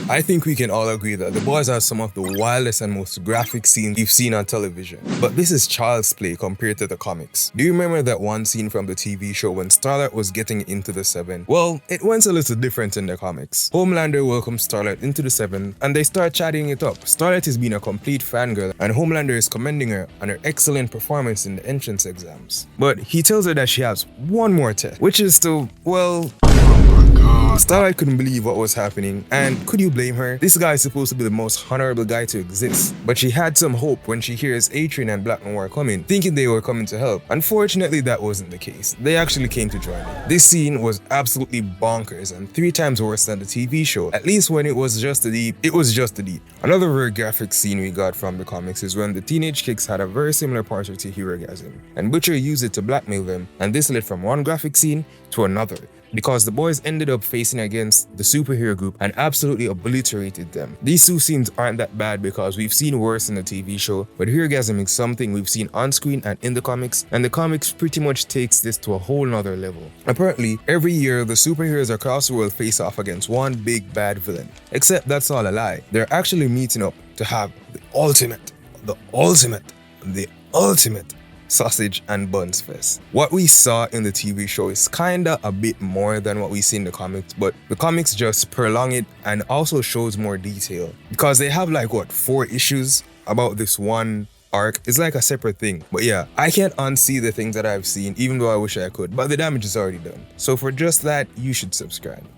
I think we can all agree that The Boys has some of the wildest and most graphic scenes we've seen on television. But this is child's play compared to the comics. Do you remember that one scene from the TV show when Starlight was getting into the Seven? Well, it went a little different in the comics. Homelander welcomes Starlight into the Seven and they start chatting it up. Starlight is being a complete fangirl and Homelander is commending her on her excellent performance in the entrance exams. But he tells her that she has one more test, which is to, well, Starlight couldn't believe what was happening, and could you blame her? This guy is supposed to be the most honorable guy to exist, but she had some hope when she hears Atrian and Black Noir coming, thinking they were coming to help. Unfortunately, that wasn't the case. They actually came to join her. This scene was absolutely bonkers and 3 times worse than the TV show. At least when it was just a deep, it was just a deep. Another rare graphic scene we got from the comics is when the teenage kicks had a very similar partner to Herogasm, and Butcher used it to blackmail them, and this led from one graphic scene to another, because the boys ended up facing against the superhero group and absolutely obliterated them. These 2 scenes aren't that bad because we've seen worse in the TV show, but Herogasm is something we've seen on screen and in the comics, and the comics pretty much takes this to a whole nother level. Apparently, every year the superheroes across the world face off against one big bad villain. Except that's all a lie. They're actually meeting up to have the ultimate sausage and buns fest. What we saw in the TV show is kinda a bit more than what we see in the comics, but the comics just prolong it and also shows more detail because they have like 4 issues about this one arc. It's like a separate thing. But yeah, I can't unsee the things that I've seen even though I wish I could, but the damage is already done. So for just that, you should subscribe.